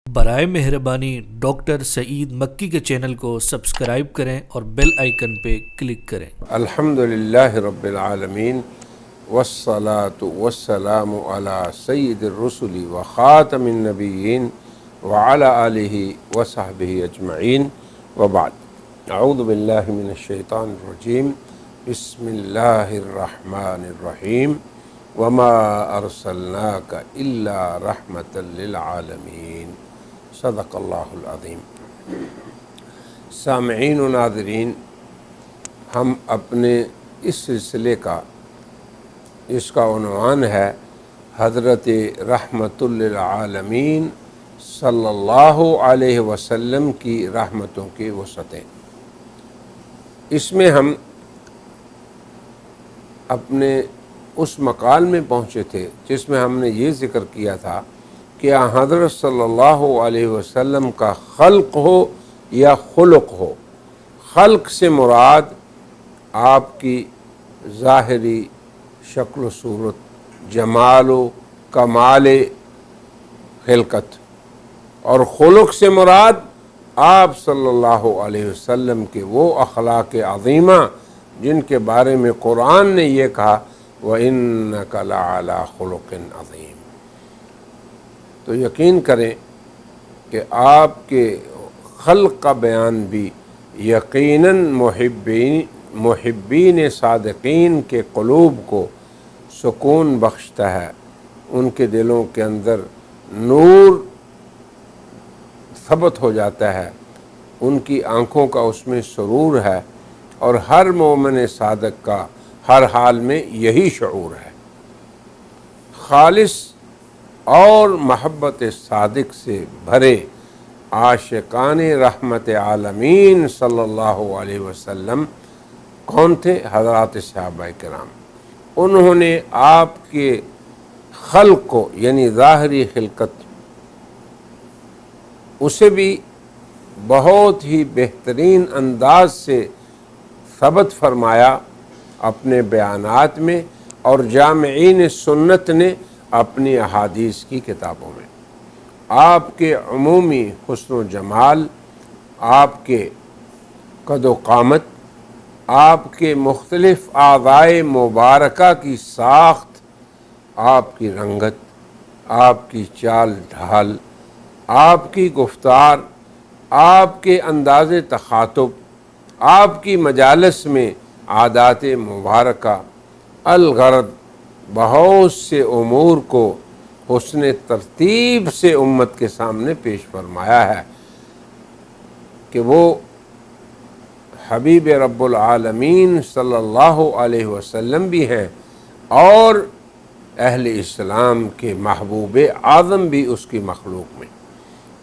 برائے مہربانی ڈاکٹر سعید مکی کے چینل کو سبسکرائب کریں اور بیل آئیکن پہ کلک کریں۔ الحمدللہ رب العالمین والصلاة والسلام علی سید الرسل وخاتم النبیین وعلی آلہ وصحبہ اجمعین وبعد۔ اعوذ باللہ من الشیطان الرجیم، بسم اللہ الرحمن الرحیم، وما ارسلناک الا رحمۃ للعالمین، صدق اللہ العظیم۔ سامعین و ناظرین، ہم اپنے اس سلسلے کا جس کا عنوان ہے حضرت رحمت للعالمین صلی اللہ علیہ وسلم کی رحمتوں کی وسعتیں، اس میں ہم اپنے اس مقال میں پہنچے تھے جس میں ہم نے یہ ذکر کیا تھا کہ حضرت صلی اللہ علیہ وسلم کا خلق ہو یا خلق ہو، خلق سے مراد آپ کی ظاہری شکل و صورت، جمال و کمال خلقت، اور خلق سے مراد آپ صلی اللہ علیہ وسلم کے وہ اخلاق عظیمہ جن کے بارے میں قرآن نے یہ کہا وَإِنَّكَ لَعَلَىٰ خُلُقٍ عَظِيمٍ۔ تو یقین کریں کہ آپ کے خلق کا بیان بھی یقیناً محبین صادقین کے قلوب کو سکون بخشتا ہے، ان کے دلوں کے اندر نور ثبت ہو جاتا ہے، ان کی آنکھوں کا اس میں سرور ہے، اور ہر مومن صادق کا ہر حال میں یہی شعور ہے۔ خالص اور محبت صادق سے بھرے عاشقان رحمت عالمین صلی اللہ علیہ وسلم کون تھے؟ حضرات صحابہ کرام۔ انہوں نے آپ کے خلق کو، یعنی ظاہری خلقت، اسے بھی بہت ہی بہترین انداز سے ثبت فرمایا اپنے بیانات میں، اور جامعین سنت نے اپنی احادیث کی کتابوں میں۔ آپ کے عمومی حسن و جمال، آپ کے قد و قامت، آپ کے مختلف اعضائے مبارکہ کی ساخت، آپ کی رنگت، آپ کی چال ڈھال، آپ کی گفتار، آپ کے انداز تخاطب، آپ کی مجالس میں عادات مبارکہ، الغرض بہت سے امور کو حسن ترتیب سے امت کے سامنے پیش فرمایا ہے کہ وہ حبیب رب العالمین صلی اللہ علیہ وسلم بھی ہیں، اور اہل اسلام کے محبوب اعظم بھی اس کی مخلوق میں۔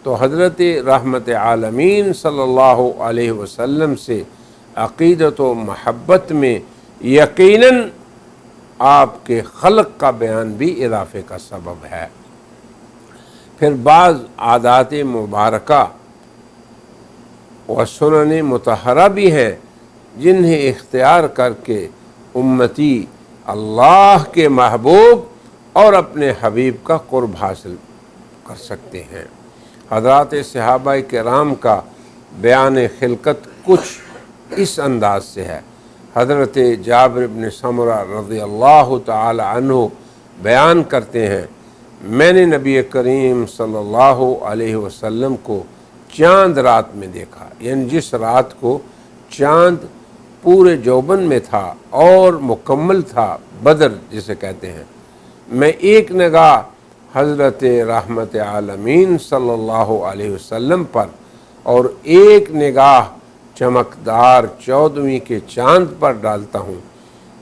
تو حضرت رحمت عالمین صلی اللہ علیہ وسلم سے عقیدت و محبت میں یقیناً آپ کے خلق کا بیان بھی اضافے کا سبب ہے۔ پھر بعض عادات مبارکہ و سنن مطہرہ بھی ہیں جنہیں اختیار کر کے امتی اللہ کے محبوب اور اپنے حبیب کا قرب حاصل کر سکتے ہیں۔ حضرات صحابہ کرام کا بیان خلقت کچھ اس انداز سے ہے۔ حضرت جابر بن سمرہ رضی اللہ تعالی عنہ بیان کرتے ہیں، میں نے نبی کریم صلی اللہ علیہ وسلم کو چاند رات میں دیکھا، یعنی جس رات کو چاند پورے جوبن میں تھا اور مکمل تھا، بدر جسے کہتے ہیں۔ میں ایک نگاہ حضرت رحمت عالمین صلی اللہ علیہ وسلم پر اور ایک نگاہ چمکدار 14ویں کے چاند پر ڈالتا ہوں،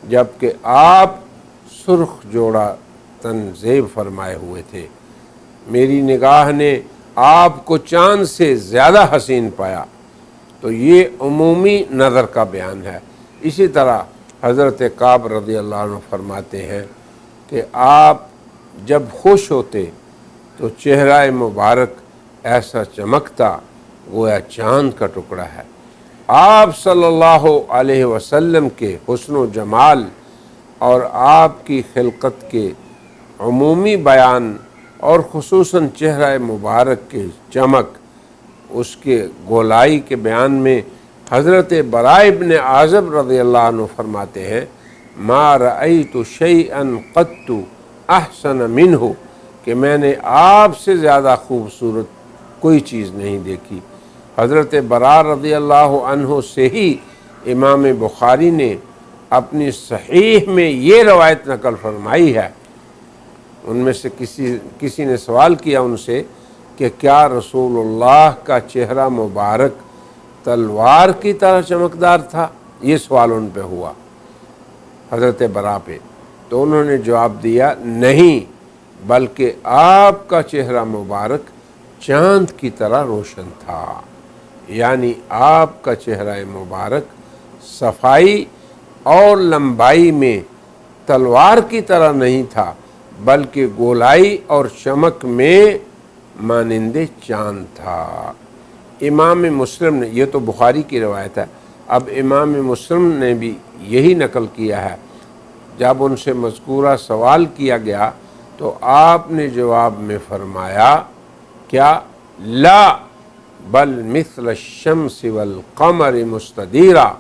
جبکہ آپ سرخ جوڑا تنزیب فرمائے ہوئے تھے۔ میری نگاہ نے آپ کو چاند سے زیادہ حسین پایا۔ تو یہ عمومی نظر کا بیان ہے۔ اسی طرح حضرت کعب رضی اللہ عنہ فرماتے ہیں کہ آپ جب خوش ہوتے تو چہرہ مبارک ایسا چمکتا گویا چاند کا ٹکڑا ہے۔ آپ صلی اللہ علیہ وسلم کے حسن و جمال اور آپ کی خلقت کے عمومی بیان اور خصوصاً چہرہ مبارک کے چمک، اس کے گولائی کے بیان میں حضرت براء ابن عازب رضی اللہ عنہ فرماتے ہیں ما رأیت شیئا قط احسن منہ، کہ میں نے آپ سے زیادہ خوبصورت کوئی چیز نہیں دیکھی۔ حضرت براء رضی اللہ عنہ سے ہی امام بخاری نے اپنی صحیح میں یہ روایت نقل فرمائی ہے۔ ان میں سے کسی نے سوال کیا ان سے کہ کیا رسول اللہ کا چہرہ مبارک تلوار کی طرح چمکدار تھا؟ یہ سوال ان پہ ہوا، حضرت براء پہ، تو انہوں نے جواب دیا نہیں، بلکہ آپ کا چہرہ مبارک چاند کی طرح روشن تھا۔ یعنی آپ کا چہرہ مبارک صفائی اور لمبائی میں تلوار کی طرح نہیں تھا، بلکہ گولائی اور چمک میں مانند چاند تھا۔ امام مسلم نے، یہ تو بخاری کی روایت ہے، اب امام مسلم نے بھی یہی نقل کیا ہے۔ جب ان سے مذکورہ سوال کیا گیا تو آپ نے جواب میں فرمایا کیا لا بل مثل الشمس والقمر مستدیرا۔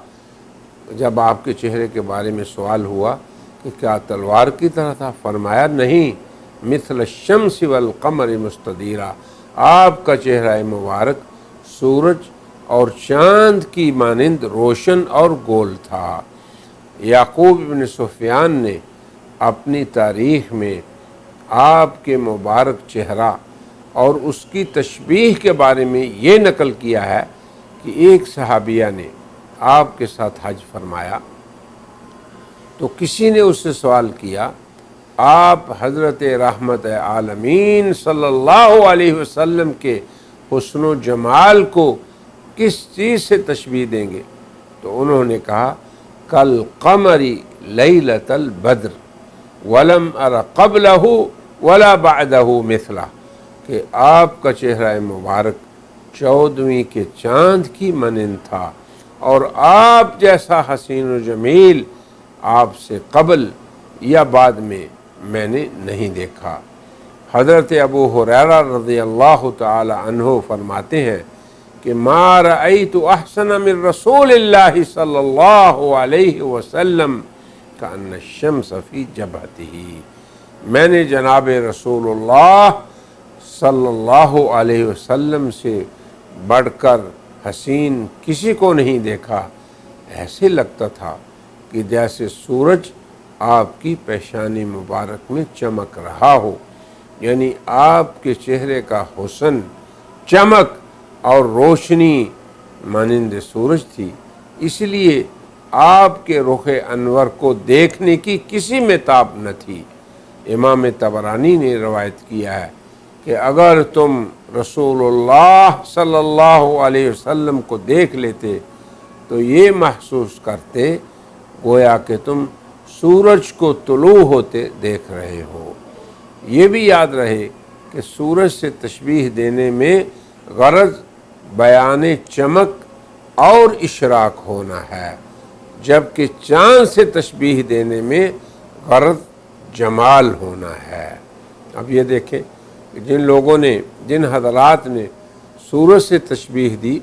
جب آپ کے چہرے کے بارے میں سوال ہوا کہ کیا تلوار کی طرح تھا، فرمایا نہیں، مثل الشمس والقمر مستدیرا، آپ کا چہرہ مبارک سورج اور چاند کی مانند روشن اور گول تھا۔ یعقوب بن سفیان نے اپنی تاریخ میں آپ کے مبارک چہرہ اور اس کی تشبیہ کے بارے میں یہ نقل کیا ہے کہ ایک صحابیہ نے آپ کے ساتھ حج فرمایا تو کسی نے اس سے سوال کیا آپ حضرت رحمت عالمین صلی اللہ علیہ وسلم کے حسن و جمال کو کس چیز سے تشبیہ دیں گے؟ تو انہوں نے کہا کل قمری لیلۃ البدر ولم ار قبلہ ولا بعدہ مثلہ، کہ آپ کا چہرہ مبارک 14ویں کے چاند کی مانند تھا اور آپ جیسا حسین و جمیل آپ سے قبل یا بعد میں نے نہیں دیکھا۔ حضرت ابو ہریرہ رضی اللہ تعالی عنہ فرماتے ہیں کہ ما رأیت احسن من رسول اللہ صلی اللہ علیہ وسلم کأن الشمس فی جبہتہ، میں نے جناب رسول اللہ صلی اللہ علیہ وسلم سے بڑھ کر حسین کسی کو نہیں دیکھا، ایسے لگتا تھا کہ جیسے سورج آپ کی پیشانی مبارک میں چمک رہا ہو۔ یعنی آپ کے چہرے کا حسن، چمک اور روشنی مانند سورج تھی، اس لیے آپ کے رخ انور کو دیکھنے کی کسی میں تاب نہ تھی۔ امام طبرانی نے روایت کیا ہے کہ اگر تم رسول اللہ صلی اللہ علیہ وسلم کو دیکھ لیتے تو یہ محسوس کرتے گویا کہ تم سورج کو طلوع ہوتے دیکھ رہے ہو۔ یہ بھی یاد رہے کہ سورج سے تشبیہ دینے میں غرض بیان چمک اور اشراق ہونا ہے، جبکہ چاند سے تشبیہ دینے میں غرض جمال ہونا ہے۔ اب یہ دیکھیں کہ جن حضرات نے سورج سے تشبیہ دی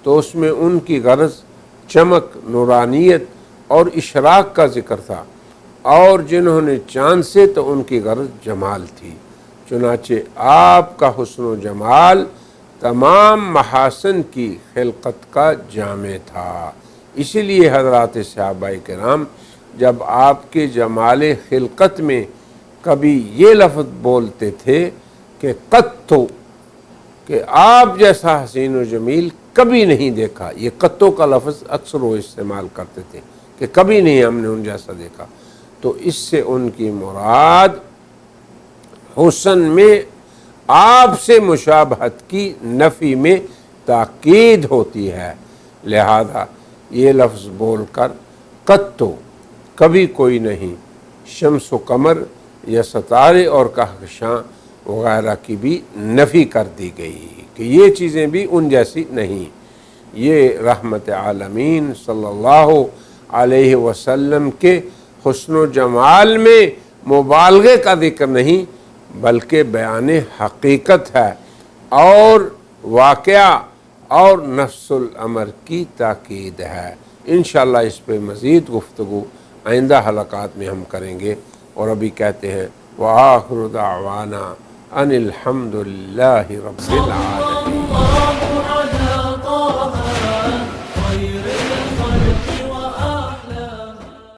تو اس میں ان کی غرض چمک، نورانیت اور اشراق کا ذکر تھا، اور جنہوں نے چاند سے تو ان کی غرض جمال تھی۔ چنانچہ آپ کا حسن و جمال تمام محاسن کی خلقت کا جامع تھا۔ اسی لیے حضرات صحابہ کرام جب آپ کے جمال خلقت میں کبھی یہ لفظ بولتے تھے کہ قطو، کہ آپ جیسا حسین و جمیل کبھی نہیں دیکھا، یہ قطو کا لفظ اکثر وہ استعمال کرتے تھے کہ کبھی نہیں ہم نے ان جیسا دیکھا، تو اس سے ان کی مراد حسن میں آپ سے مشابہت کی نفی میں تاکید ہوتی ہے۔ لہذا یہ لفظ بول کر قطو، کبھی کوئی نہیں، شمس و قمر یا ستارے اور کہکشاں وغیرہ کی بھی نفی کر دی گئی کہ یہ چیزیں بھی ان جیسی نہیں۔ یہ رحمت عالمین صلی اللہ علیہ وسلم کے حسن و جمال میں مبالغے کا ذکر نہیں، بلکہ بیان حقیقت ہے اور واقعہ اور نفس الامر کی تاکید ہے۔ انشاءاللہ اس پہ مزید گفتگو آئندہ حلقات میں ہم کریں گے، اور ابھی کہتے ہیں وآخر دعوانا ان الحمد للہ رب العالمین۔